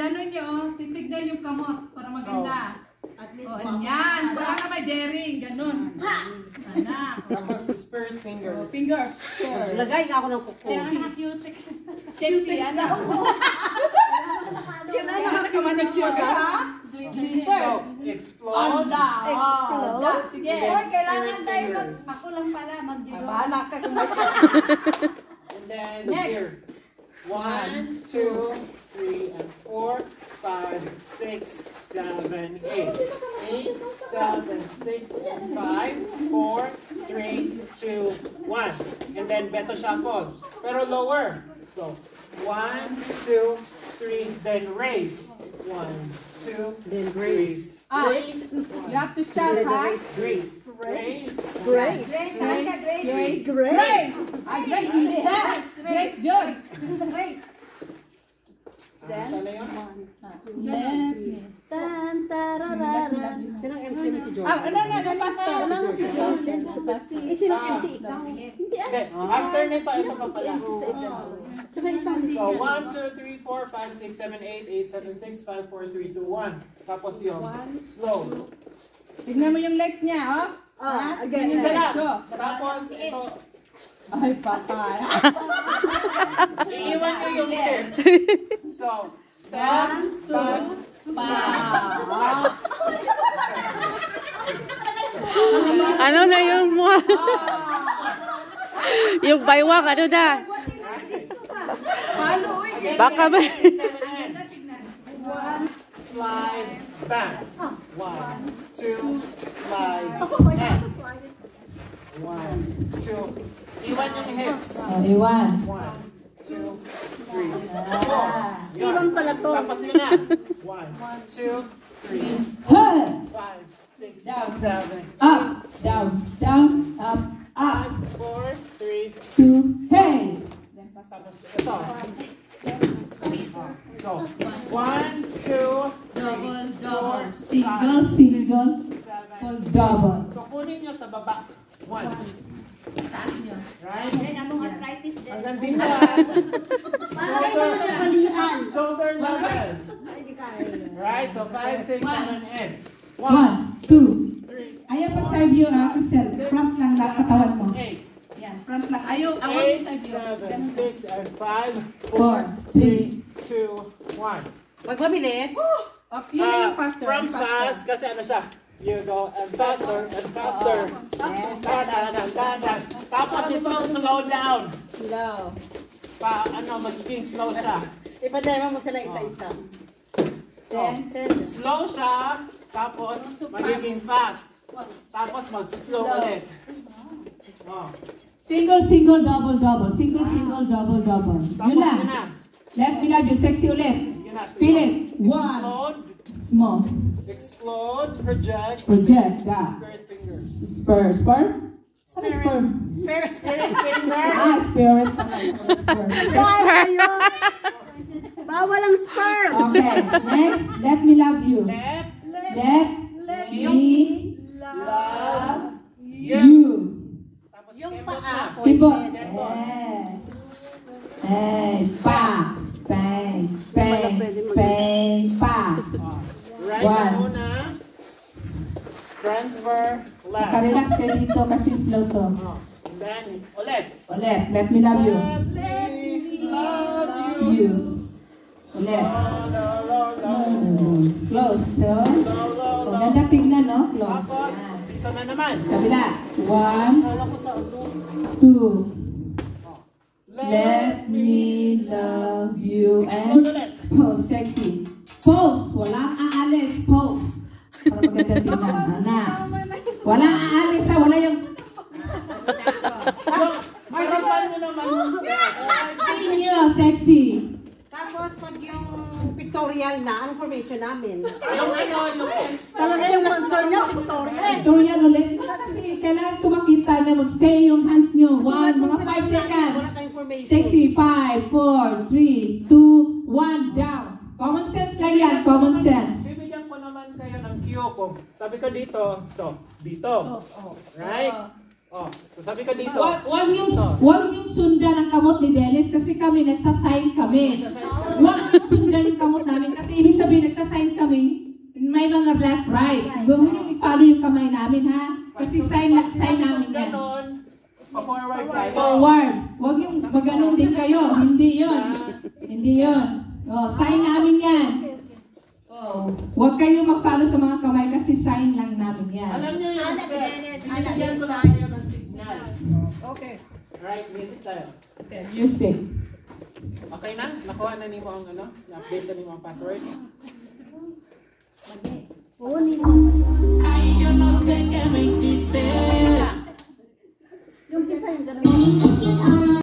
Ganun nyo, titignan yung kamot para maganda. At least yan, para na may daring, ganun. Ha! Anak. Tapos spirit fingers. Fingers. Lagay ka ako ng kuko. Sexy. Sexy, ano? Kailangan ka man nagsuga, ha? Glitters. So, explode. Explode. Sige. Kailangan tayo ako lang pala mag-jiro. Bahala ka kung mas. And then Next. here. 1, 2, 3, and 4, 5, 6, 7, 8. 8, 7, 6, and 5, 4, 3, 2, 1. And then beto shuffle. Pero lower. So, 1, 2, 3, then raise. 1, 2, Then grace. raise. You have to shout, ha? Grace. Raise. Grace. Grace. Grace. Ay, Grace, hindi, ha? Grace Joy. Grace. Then, Tan tarararan. Sinong MC mo si Jordan? No, pastor. Ano si Jordan? Eh, sinong MC ikaw? Hindi okay, after nito, ito pa pala. Tsaka isang So, 1, 2, 3, 4, 5, 6, 7, 8, 8, 7, 6, 5, 4, 3, 2, 1. Tapos yung slow. Tignan mo yung legs niya, oh. Again. Isa Let's lang. go. Tapos ito, Ay, patay. iiwan nyo yung hips. So, step, 1, 2, 5. Ano na yung mga... yung baywak, ano na? Paano, uy? Baka ba? slide back. 1, 2, slide back. 1, 2. Iwan yung hips. Iwan. 1, 2, 3, 4. Iwan pala to. Tapos yun na. 1, 2, 3, Hey! 5, 6, Down. 7, Up, down, down, up, up. 4, 3, 2, hey! tapos ito. So, 1, 2, Double, single, single, 7. double. So, kunin nyo sa baba. 1. Taas nyo. Right? Then, ang mga arthritis din. Hanggang dito. Para kayo mga palihan. Shoulder level. Hindi kaya. Right? So, 5, 6, 7, 8. 1, 2. 3, Ayaw pag side view, Crystal. Front lang na katawan mo. 8. Yan, front lang. Ayaw, I want you 8, side view. 7, 6, and 5, 4, 4, 3, 2, 1. Pag mabilis, Okay, yun na yung faster. From yung fast, kasi ano siya? You go and faster and faster. Tapos ito, slow down. Slow. Magiging slow siya. ipadema mo sila isa-isa. So, slow siya, tapos magiging fast. Tapos mag-slow ulit. Oh. Single, single, double, double. Single, single, double, double. Tapos Yun lang. yun na. Let me love you. Sexy ulit. Yun na. Feel it. 1. Explode, Small. explode, project, Project. Ga. spirit finger. Spur. Spur? Ano spur? Spirit finger. Spirit. Spur. Bawal yun. Bawal ang sperm. Okay. Next. Let me love you. Let me love you. Tapos Yung kembot paa, na. Kibot. Kembot. Yes. Yes. Pa. Bang. Bang. Bang. Pa. Right One. na muna. Transfer left. Nakarelax kayo dito kasi slow to. And then, ulit. Ulit. Let me love you. Let me love you. You. Ulit. Close. So, maganda tignan, no? Close. Tapos, dito na naman. Kabila. 1, 2. Let me love you and pose. Sexy. Pose. Walang aalis. Pose. Para maganda tignan. Walang aalis, ha? Wala yung... May kapal nyo naman yung step. Feel nyo. Sexy. Tapos pag yung pictorial na, ang formation namin. Yung Talaga yung concern niya, Victoria. Tutorial ulit. Kasi kailangan ko makita na mag-stay yung hands nyo. 1, mga 5 seconds. Wala tayong formation. Sexy. 5, 4, 3, 2, 1, down. Common sense lang yan. Common sense. bibigyan ko naman kayo ng cue kung sabi ko dito, so dito. Right? Oh, so sabi ko dito. Huwag yung sundan ang kamot ni Dennis kasi kami nagsasign kami. Huwag sundan yung kamot namin kasi Huwag nyo i-follow yung kamay namin, ha? Kasi sign namin yan. Ganon, pa-forward tayo. Forward. Huwag yung maganon din kayo. Hindi yun. Hindi yun. Oh, sign namin yan. Oh, huwag kayo mag-follow sa mga kamay kasi sign lang namin yan. Alam nyo yung Anak, set. Dennis, Binigyan ko lang sign. kayo ng signal. Okay. Alright, music tayo. Okay, music. Okay na? Nakuha na nimo ang ano? Na-update na nimo ang password? Oo, nino. Yung kisa yung ganun.